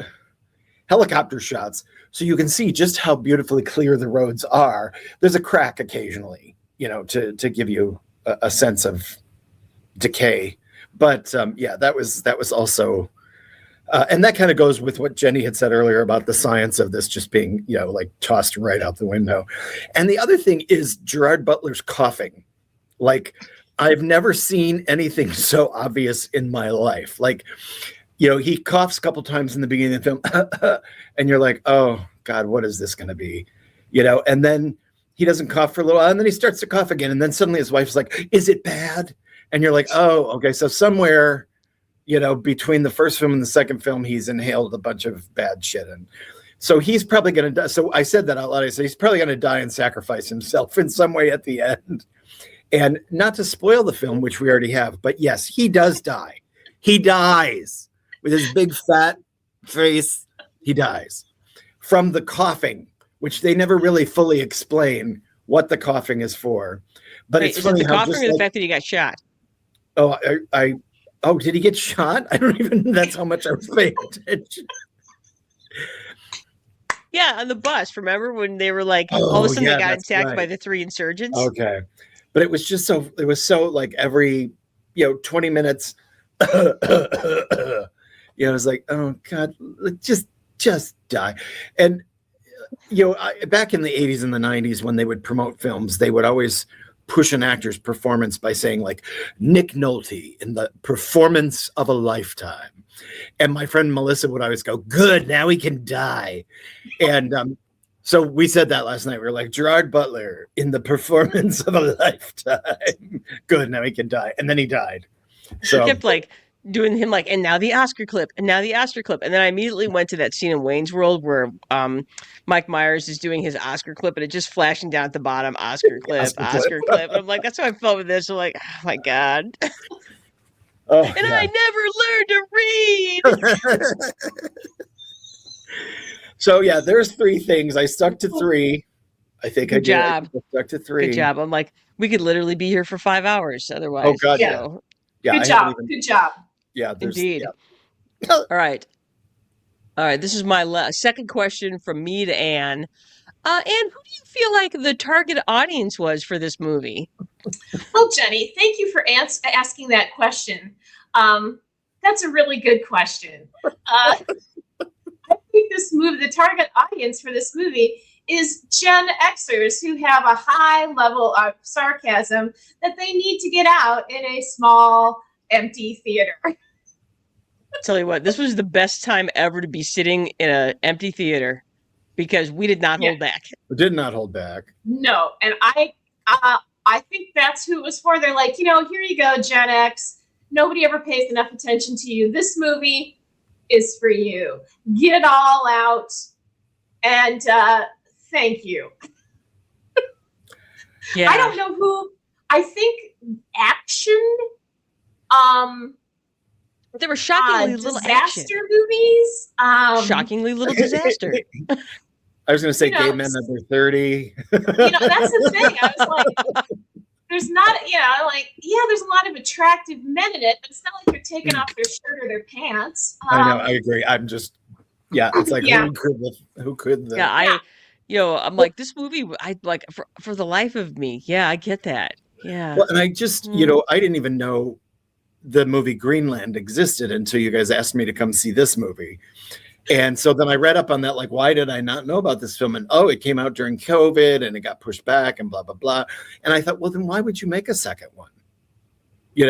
helicopter shots, so you can see just how beautifully clear the roads are. There's a crack occasionally, to give you a sense of decay. But that was also, and that kind of goes with what Jenny had said earlier about the science of this just being, like tossed right out the window. And the other thing is Gerard Butler's coughing. Like, I've never seen anything so obvious in my life. Like, he coughs a couple times in the beginning of the film, and you're like, oh God, what is this going to be? And then he doesn't cough for a little while, and then he starts to cough again. And then suddenly his wife's like, is it bad? And you're like, oh, okay. So somewhere, between the first film and the second film, he's inhaled a bunch of bad shit. And so he's probably going to die. So I said that out loud. I said, he's probably going to die and sacrifice himself in some way at the end. And not to spoil the film, which we already have, but yes, he does die. He dies with his big fat face. He dies from the coughing, which they never really fully explain what the coughing is for. But Wait, it's is funny it the how coughing just or the like, fact that he got shot? oh, did he get shot? I don't even. That's how much I was paying attention. Yeah, on the bus. Remember when they were like, all of a sudden they got attacked by the 3 insurgents? Okay. But it was just so like every, 20 minutes, I was like, oh God, just die. And back in the 80s and the 90s, when they would promote films, they would always push an actor's performance by saying, like, Nick Nolte in the performance of a lifetime. And my friend Melissa would always go, good, now he can die. And so we said that last night. We were like, Gerard Butler in the performance of a lifetime. Good, now he can die. And then he died. So I kept like doing him like, and now the Oscar clip, and now the Oscar clip. And then I immediately went to that scene in Wayne's World where Mike Myers is doing his Oscar clip and it just flashing down at the bottom, Oscar clip, Oscar clip. And I'm like, that's how I felt with this. I'm like, oh my God. Oh, and I never learned to read. So yeah, there's 3 things. I stuck to 3. I think Good job. I stuck to 3. Good job. I'm like, we could literally be here for 5 hours otherwise. Oh God, yeah. So. Yeah, Good job. Good job. Yeah, Indeed. Yeah. All right. This is my second question from me to Anne. Anne, who do you feel like the target audience was for this movie? Well, Jenny, thank you for asking that question. That's a really good question. I think the target audience for this movie is Gen Xers who have a high level of sarcasm that they need to get out in a small, empty theater. Tell you what, this was the best time ever to be sitting in an empty theater because we did not hold back. We did not hold back. No, and I think that's who it was for. They're like, here you go, Gen X. Nobody ever pays enough attention to you. This movie is for you. Get it all out, and thank you. Yeah. I don't know who. I think action. There were shockingly little action. Disaster movies. Shockingly little disaster. I was going to say gay men under 30. That's the thing. I was like, there's not, there's a lot of attractive men in it, but it's not like they're taking off their shirt or their pants. I know. I agree. I'm just, it's like, who could the? Yeah, I'm like, this movie, I like for the life of me. Yeah, I get that. Yeah. Well, and I just, I didn't even know the movie Greenland existed until you guys asked me to come see this movie. And so then I read up on that, like, why did I not know about this film? And it came out during COVID and it got pushed back and blah, blah, blah. And I thought, well, then why would you make a second one? They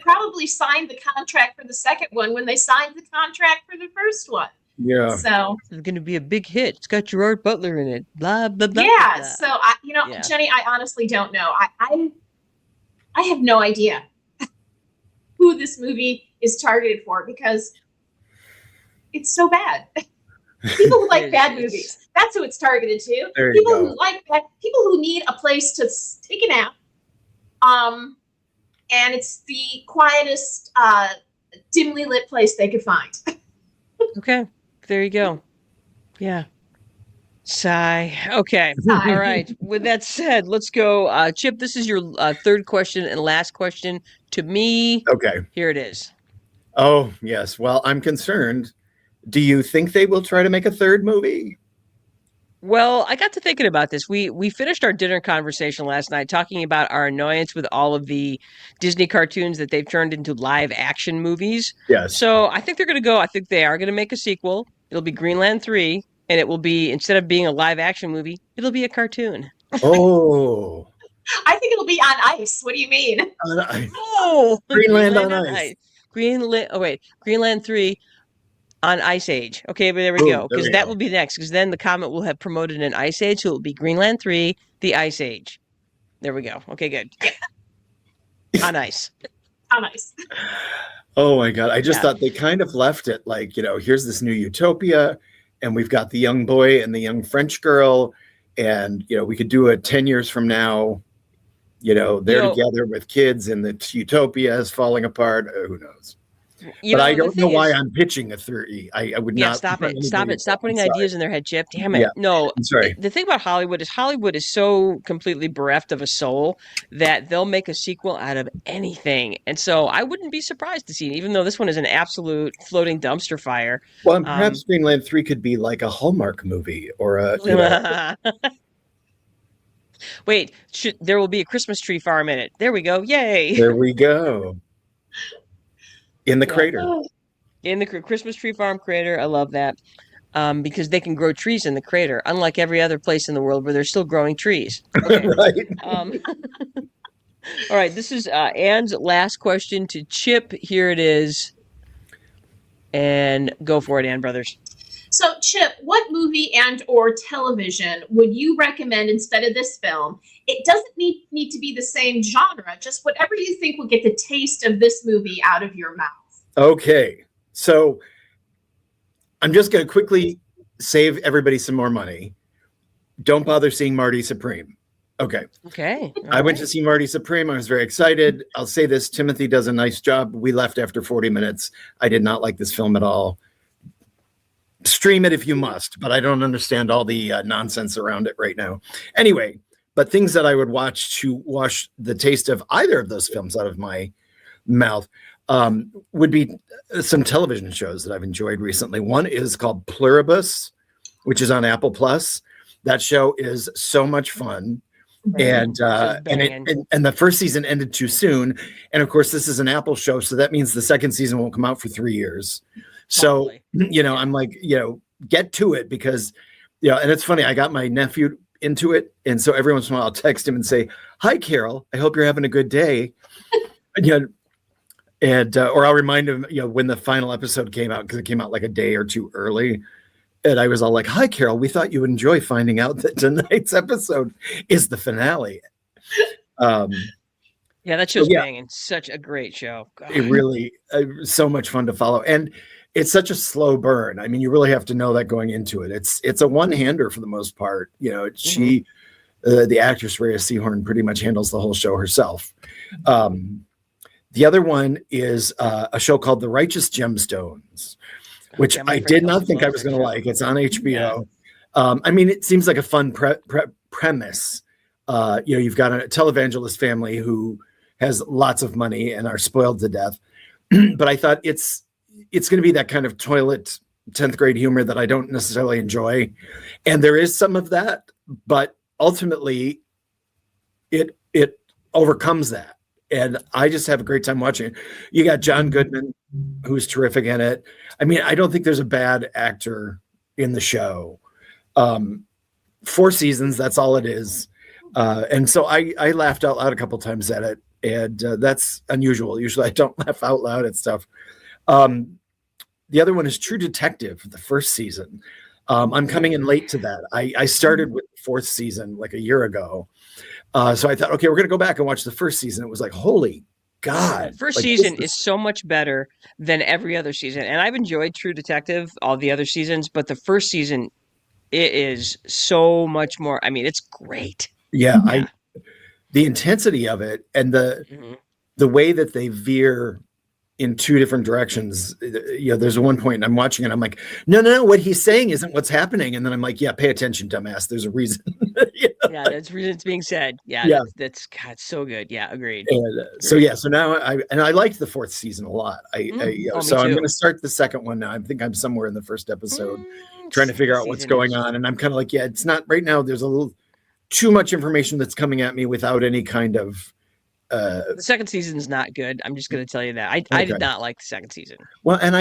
probably signed the contract for the second one when they signed the contract for the first one. Yeah. So it's going to be a big hit. It's got Gerard Butler in it. Blah, blah, blah. Yeah. Blah. So, Jenny, I honestly don't know. I have no idea who this movie is targeted for because it's so bad. People who like bad movies. That's who it's targeted to. People who like that. People who need a place to take a nap. And it's the quietest, dimly lit place they could find. Okay. There you go. Yeah. Sigh. Okay. Sigh. All right. With that said, let's go. Chip, this is your third question and last question to me. Okay. Here it is. Oh, yes. Well, I'm concerned. Do you think they will try to make a third movie? Well, I got to thinking about this. We finished our dinner conversation last night talking about our annoyance with all of the Disney cartoons that they've turned into live action movies. Yes. So I think I think they are going to make a sequel. It'll be Greenland 3, and it will be, instead of being a live action movie, it'll be a cartoon. Oh. I think it'll be on ice. What do you mean? Oh, Greenland on ice. Greenland 3 on Ice Age. Okay, but there we go. Because that will be next. Because then the Comet will have promoted an Ice Age, so it will be Greenland 3, the Ice Age. There we go. Okay, good. On ice. On ice. Oh my God. I just thought they kind of left it like, here's this new utopia, and we've got the young boy and the young French girl, and, we could do it 10 years from now. They're together with kids and the utopia is falling apart. Who knows? But I don't know why I'm pitching a 3. I would not. Stop it. Stop putting ideas in their head, Chip. Damn it. Yeah. No, I'm sorry. The thing about Hollywood is so completely bereft of a soul that they'll make a sequel out of anything. And so I wouldn't be surprised to see it, even though this one is an absolute floating dumpster fire. Well, and perhaps Greenland 3 could be like a Hallmark movie or a. Wait, there will be a Christmas tree farm in it. There we go. Yay. There we go. In the Yeah. crater. In the Christmas tree farm crater. I love that. Because they can grow trees in the crater, unlike every other place in the world where they're still growing trees. Okay. Right. Um, all right. This is Anne's last question to Chip. Here it is. And go for it, Ann Brothers. So, Chip, what movie and or television would you recommend instead of this film? It doesn't need to be the same genre, just whatever you think will get the taste of this movie out of your mouth. Okay. So I'm just going to quickly save everybody some more money. Don't bother seeing Marty Supreme. Okay. Okay. I went to see Marty Supreme. I was very excited. I'll say this, Timothy does a nice job. We left after 40 minutes. I did not like this film at all. Stream it if you must, but I don't understand all the nonsense around it right now. Anyway, but things that I would watch to wash the taste of either of those films out of my mouth would be some television shows that I've enjoyed recently. One is called Pluribus, which is on Apple Plus. That show is so much fun. And the first season ended too soon. And of course, this is an Apple show, so that means the second season won't come out for 3 years. So, I'm like, get to it because, and it's funny. I got my nephew into it. And so every once in a while I'll text him and say, "Hi, Carol, I hope you're having a good day." Or I'll remind him, when the final episode came out, because it came out like a day or two early. And I was all like, "Hi, Carol, we thought you would enjoy finding out that tonight's episode is the finale." Yeah, that show's banging. Such a great show. God. It really, so much fun to follow. And it's such a slow burn. I mean, you really have to know that going into it. It's a one-hander for the most part. She, the actress Rhea Seehorn, pretty much handles the whole show herself. The other one is a show called The Righteous Gemstones, which I did not think I was going to like. It's on HBO. Yeah. I mean, it seems like a fun premise. You've got a televangelist family who has lots of money and are spoiled to death. But I thought it's going to be that kind of toilet 10th grade humor that I don't necessarily enjoy. And there is some of that, but ultimately it overcomes that. And I just have a great time watching it. You got John Goodman, who's terrific in it. I mean, I don't think there's a bad actor in the show. 4 seasons, that's all it is. And so I laughed out loud a couple times at it. And that's unusual. Usually I don't laugh out loud at stuff. The other one is True Detective, the first season. I'm coming in late to that. I started with the 4th season like a year ago. So I thought, okay, we're going to go back and watch the first season. It was like, holy God. First season is so much better than every other season. And I've enjoyed True Detective, all the other seasons, but the first season, it is so much more. I mean, it's great. Yeah. The intensity of it and the way that they veer in 2 different directions. There's one point I'm watching and I'm like, no, what he's saying isn't what's happening. And then I'm like, yeah, pay attention, dumbass. There's a reason. Yeah, that's reason it's being said. Yeah. That's God, so good. Yeah, agreed. And, so now I liked the 4th season a lot. So I'm going to start the second one now. I think I'm somewhere in the first episode trying to figure out what's going on. And I'm kind of like, yeah, it's not right now. There's a little too much information that's coming at me without any kind of the second season is not good. I'm just going to tell you that. I did not like the second season. Well, and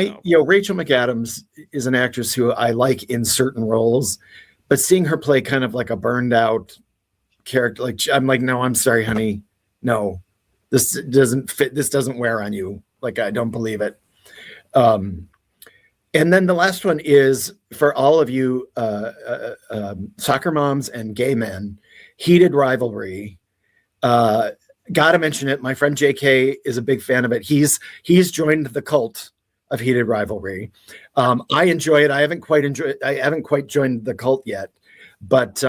Rachel McAdams is an actress who I like in certain roles, but seeing her play kind of like a burned out character, like I'm like, no, I'm sorry, honey. No, this doesn't fit. This doesn't wear on you. Like, I don't believe it. And then the last one is for all of you soccer moms and gay men, Heated Rivalry. Got to mention it. My friend JK is a big fan of it. He's joined the cult of Heated Rivalry. I enjoy it. I haven't quite joined the cult yet, but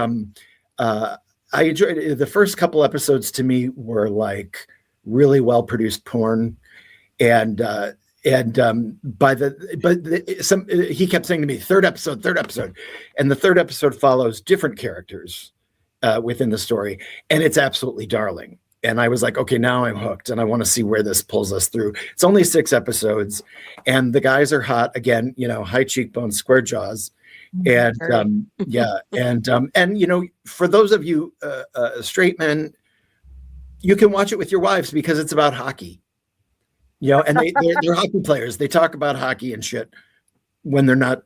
I enjoyed it. The first couple episodes to me were like really well produced porn, and he kept saying to me, third episode, and the third episode follows different characters within the story, and it's absolutely darling. And I was like, okay, now I'm hooked and I want to see where this pulls us through. It's only 6 episodes and the guys are hot again, high cheekbones, square jaws. And for those of you straight men, you can watch it with your wives because it's about hockey. And they're hockey players. They talk about hockey and shit when they're not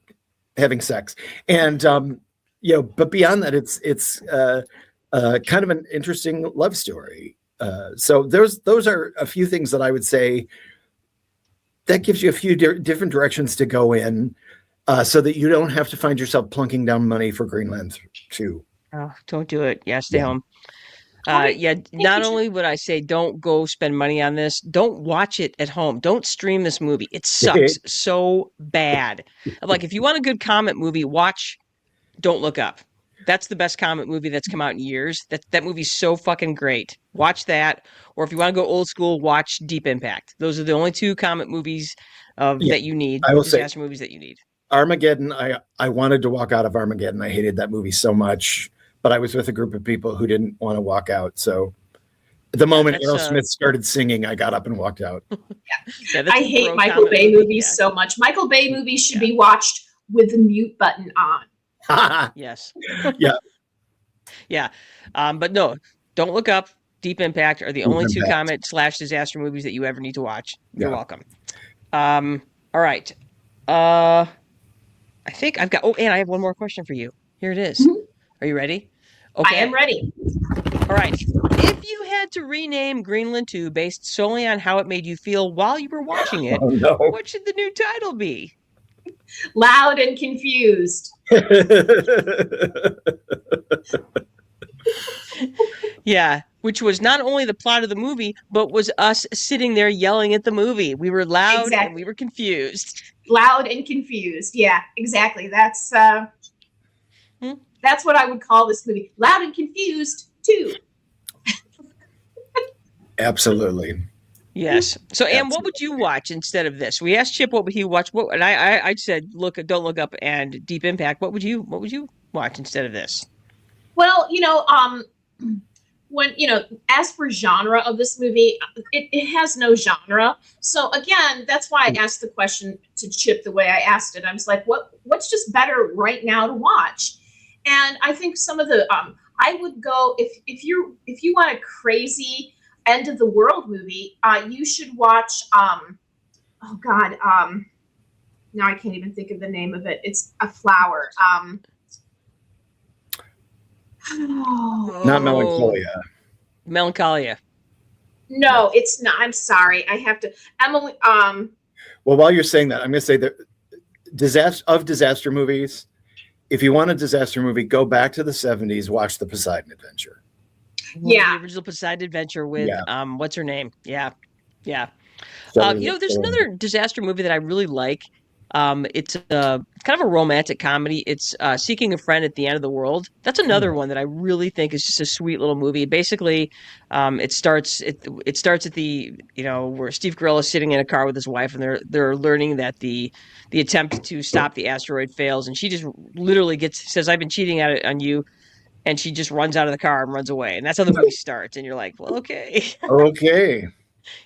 having sex. And but beyond that, it's kind of an interesting love story. So those are a few things that I would say that gives you a few different directions to go in, so that you don't have to find yourself plunking down money for Greenland 2. Oh, don't do it. Yeah, stay home. Not only would I say don't go spend money on this, don't watch it at home. Don't stream this movie. It sucks so bad. Like, if you want a good comic movie, watch Don't Look Up. That's the best comic movie that's come out in years. That movie's so fucking great. Watch that. Or if you want to go old school, watch Deep Impact. Those are the only two comic movies that you need. I will disaster movies that you need. Armageddon, I wanted to walk out of Armageddon. I hated that movie so much, but I was with a group of people who didn't want to walk out. So the moment Aerosmith started singing, I got up and walked out. I hate Michael Bay movies so much. Michael Bay movies should be watched with the mute button on. Yes. Yeah. But no, Don't Look Up, Deep Impact are the only two comet/disaster movies that you ever need to watch. You're welcome. All right. I think I've got. Oh, and I have one more question for you. Here it is. Mm-hmm. Are you ready? Okay. I am ready. All right. If you had to rename Greenland 2 based solely on how it made you feel while you were watching it, what should the new title be? Loud and Confused. Yeah, which was not only the plot of the movie, but was us sitting there yelling at the movie. We were loud and we were confused. Loud and confused. Yeah, exactly. That's what I would call this movie. Loud and Confused 2. Absolutely. Yes. So, Anne, what would you watch instead of this? We asked Chip what would he watch, and I said, Don't Look Up and Deep Impact. What would you watch instead of this? Well, when as for genre of this movie, it has no genre. So again, that's why I asked the question to Chip the way I asked it. I was like, what's just better right now to watch? And I think some of the I would go if you want a crazy end of the world movie, you should watch now I can't even think of the name of it. It's a flower. Not Melancholia. Melancholia. No, it's not. I'm sorry. I have to. Emily. Well, while you're saying that, I'm going to say that disaster movies. If you want a disaster movie, go back to the 70s. Watch The Poseidon Adventure. The original Poseidon Adventure with what's her name? Yeah. There's another disaster movie that I really like. It's kind of a romantic comedy. It's Seeking a Friend at the End of the World. That's another one that I really think is just a sweet little movie. Basically, it starts at the where Steve Carell is sitting in a car with his wife, and they're learning that the attempt to stop the asteroid fails, and she just literally says, "I've been cheating on you," and she just runs out of the car and runs away, and that's how the movie starts. And you're like, well, okay.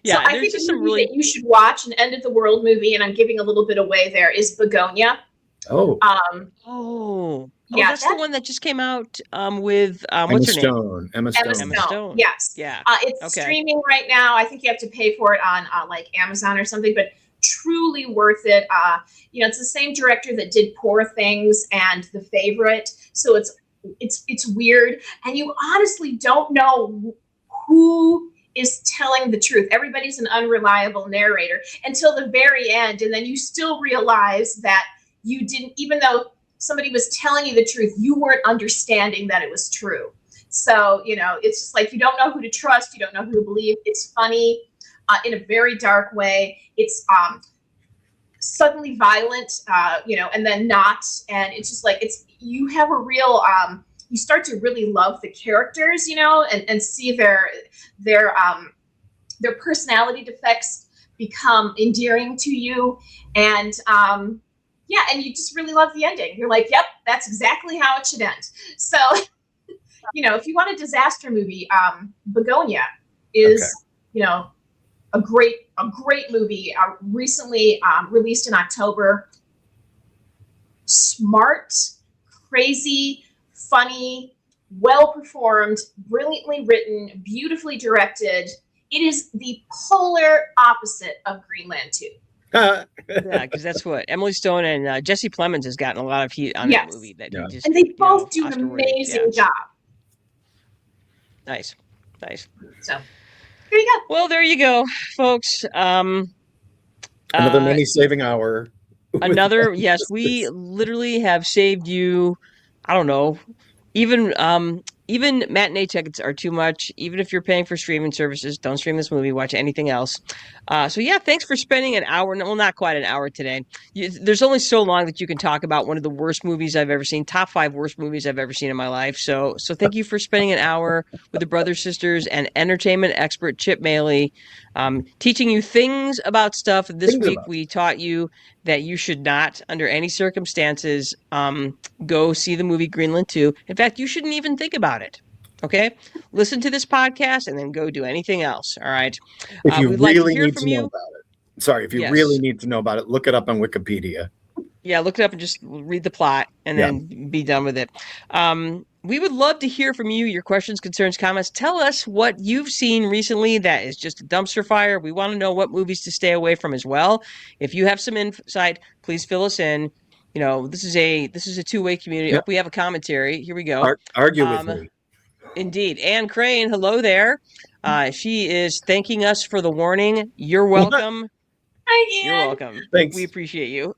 Yeah, so I think the movie that you should watch, an end of the world movie, and I'm giving a little bit away there, is Begonia. That's the one that just came out with what's her name? Emma Stone. Yes. Yeah. It's streaming right now. I think you have to pay for it on like Amazon or something, but truly worth it. It's the same director that did Poor Things and The Favorite, so it's weird, and you honestly don't know who is telling the truth. Everybody's an unreliable narrator until the very end, and then you still realize that you didn't, even though somebody was telling you the truth, you weren't understanding that it was true. So it's just like you don't know who to trust, you don't know who to believe. It's funny in a very dark way. It's suddenly violent, and then not, and it's just like you have a real you start to really love the characters, and see their personality defects become endearing to you. And and you just really love the ending. You're like, yep, that's exactly how it should end. So, if you want a disaster movie, Begonia is, a great movie, recently released in October. Smart, crazy, funny, well performed, brilliantly written, beautifully directed. It is the polar opposite of Greenland 2. Yeah, because that's what Emily Stone and Jesse Plemons has gotten a lot of heat on that Yes. movie. That Yeah. he just, And they both do an Oscar-worthy. amazing Yeah. job. Nice. So there you go. Well, there you go, folks. Another mini saving hour. Another, yes, we literally have saved you. I don't know. Even matinee tickets are too much. Even if you're paying for streaming services, don't stream this movie. Watch anything else. So yeah, thanks for spending an hour. Well, not quite an hour today. There's only so long that you can talk about one of the worst movies I've ever seen. Top 5 worst movies I've ever seen in my life. So thank you for spending an hour with the brothers, sisters, and entertainment expert Chip Moehle, teaching you things about stuff. This week we taught you that you should not, under any circumstances, go see the movie Greenland 2. In fact, you shouldn't even think about it. Okay? Listen to this podcast and then go do anything else. All right? If you we'd really like to hear need from to you. know about it. Sorry, if you Yes. really need to know about it, look it up on Wikipedia. Yeah, look it up and just read the plot and then be done with it. We would love to hear from you, your questions, concerns, comments. Tell us what you've seen recently that is just a dumpster fire. We want to know what movies to stay away from as well. If you have some insight, please fill us in. You know, this is a two-way community. Yep. Oh, we have a commentary. Here we go. Argue with me. Indeed. Anne Crane, hello there. She is thanking us for the warning. You're welcome. Hi, Ian. You're welcome. Thanks. We appreciate you.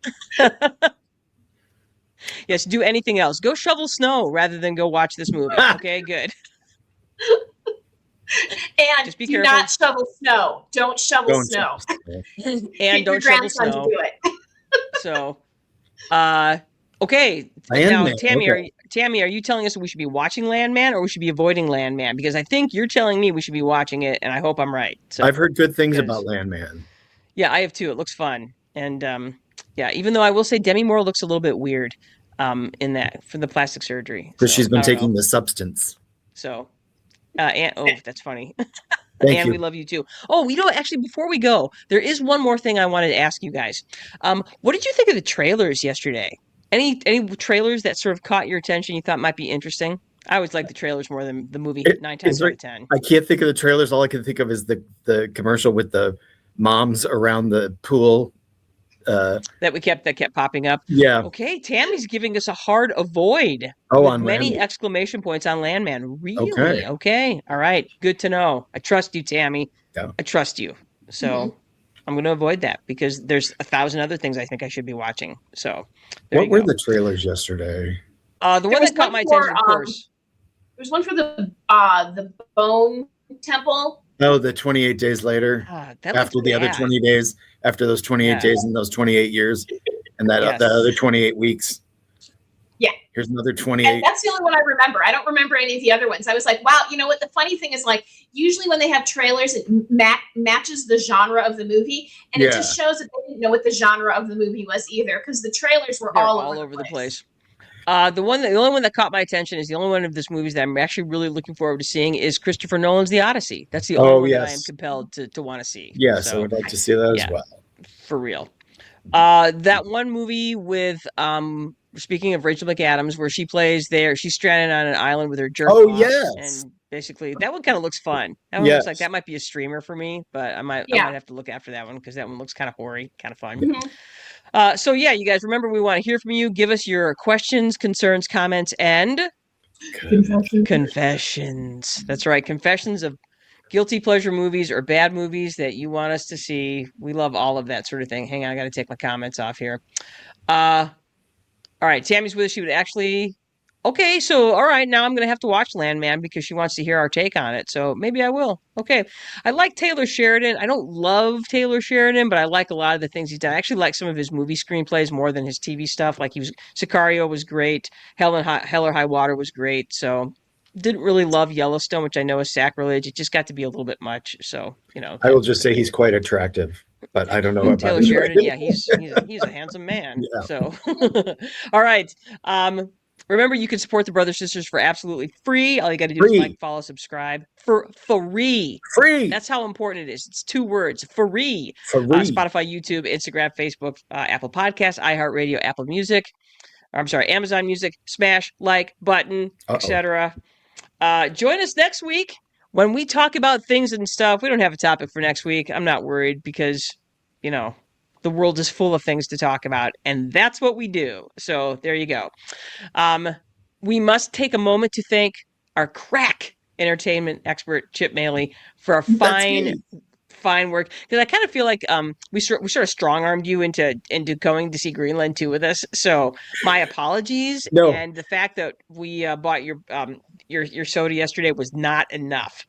Yes, do anything else. Go shovel snow rather than go watch this movie. Okay, good. And Just be do careful. not shovel snow. Don't shovel snow. And Get don't your shovel grandson snow. to do it. So, okay. Now, Tammy, are you telling us we should be watching Landman or we should be avoiding Landman? Because I think you're telling me we should be watching it, and I hope I'm right. So I've heard good things about Landman. Yeah, I have too. It looks fun, and yeah. Even though I will say Demi Moore looks a little bit weird, in that for the plastic surgery Because she's been taking know. the substance. So, and that's funny. Thank and you. we love you too. Oh, actually, before we go, there is one more thing I wanted to ask you guys. What did you think of the trailers yesterday? Any trailers that sort of caught your attention you thought might be interesting? I always like the trailers more than the movie 9 times out of 10. I can't think of the trailers. All I can think of is the commercial with the moms around the pool. That kept popping up. Yeah. Okay, Tammy's giving us a hard avoid. Oh, with on many Landman. exclamation points on Landman. Really? Okay. All right. Good to know. I trust you, Tammy. Yeah. I trust you. So I'm going to avoid that because there's 1,000 other things I think I should be watching. So what were the trailers yesterday? The one that caught my attention, of course. There was one for the Bone Temple. Oh, the 28 days later. After the other 20 days, after those 28 days and those 28 years, and that other 28 weeks. Yeah. Here's another 28. And that's the only one I remember. I don't remember any of the other ones. I was like, wow, you know what? The funny thing is, like, usually when they have trailers, it matches the genre of the movie. And it just shows that they didn't know what the genre of the movie was either, because the trailers were all over the place. The only one that caught my attention is the only one of this movies that I'm actually really looking forward to seeing is Christopher Nolan's The Odyssey. That's the only one that I am compelled to want to see. Yes, so, I would like to see that as well. For real. That one movie with speaking of Rachel McAdams, where she plays she's stranded on an island with her jerk off. Yes. And basically that one kind of looks fun. That one looks like that might be a streamer for me, but I might have to look after that one because that one looks kind of hoary, kind of fun. Mm-hmm. So yeah, you guys remember we want to hear from you. Give us your questions, concerns, comments, and confessions. That's right. Confessions of guilty pleasure movies or bad movies that you want us to see. We love all of that sort of thing. Hang on, I got to take my comments off here. All right, Tammy's with us. She would actually... Okay, so, all right, now I'm going to have to watch Landman because she wants to hear our take on it. So maybe I will. Okay. I like Taylor Sheridan. I don't love Taylor Sheridan, but I like a lot of the things he's done. I actually like some of his movie screenplays more than his TV stuff. Like Sicario was great. Hell or High Water was great. So didn't really love Yellowstone, which I know is sacrilege. It just got to be a little bit much. So, I will just say he's quite attractive. But I don't know about Taylor Sheridan. Yeah, he's a handsome man. Yeah. So, all right. Remember, you can support the Brothers Sisters for absolutely free. All you got to do is like, follow, subscribe for free. Free. That's how important it is. It's 2 words. Free. Spotify, YouTube, Instagram, Facebook, Apple Podcasts, iHeartRadio, Apple Music. Amazon Music. Smash like button, etc. Join us next week when we talk about things and stuff, we don't have a topic for next week. I'm not worried because, the world is full of things to talk about, and that's what we do. So there you go. We must take a moment to thank our crack entertainment expert, Chip Moehle, for our fine work, because I kind of feel like we sort of strong armed you into going to see Greenland too with us. So my apologies, No. and the fact that we bought your soda yesterday was not enough.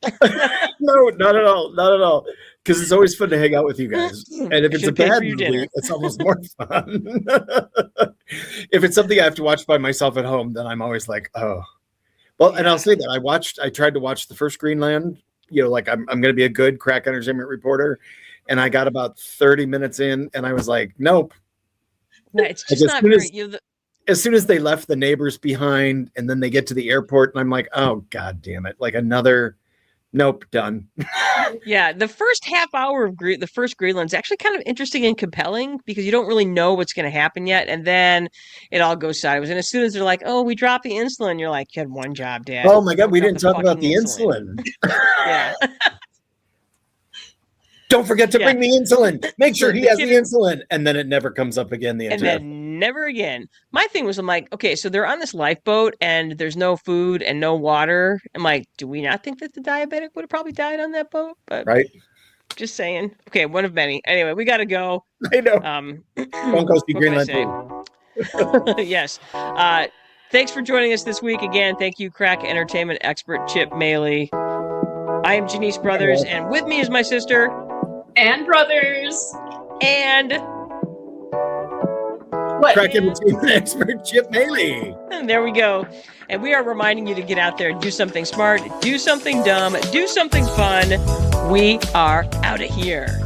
No, not at all, not at all. Because it's always fun to hang out with you guys, and if it's a bad movie, it's almost more fun. If it's something I have to watch by myself at home, then I'm always like, oh, well. Yeah. And I'll say that I tried to watch the first Greenland. Like I'm going to be a good crack entertainment reporter. And I got about 30 minutes in and I was like, nope. Yeah, it's just not very, as soon as they left the neighbors behind and then they get to the airport and I'm like, oh, God damn it. Like another, nope, done. Yeah, the first half hour of the first Greenland's actually kind of interesting and compelling because you don't really know what's going to happen yet. And then it all goes sideways. And as soon as they're like, oh, we dropped the insulin, you're like, you had one job, Dad. Oh my God, we didn't talk about the insulin. Yeah. Don't forget to bring the insulin. Make sure he has the insulin. And then it never comes up again. And then never again. My thing was, I'm like, okay, so they're on this lifeboat and there's no food and no water. I'm like, do we not think that the diabetic would have probably died on that boat? But right. Just saying. Okay, one of many. Anyway, we got to go. I know. Don't go see Greenland. Yes. Thanks for joining us this week again. Thank you, crack entertainment expert Chip Moehle. I am Janice Brothers, and with me is my sister. And brothers. And what? Crack entertainment expert Chip Moehle. And there we go. And we are reminding you to get out there and do something smart, do something dumb, do something fun. We are out of here.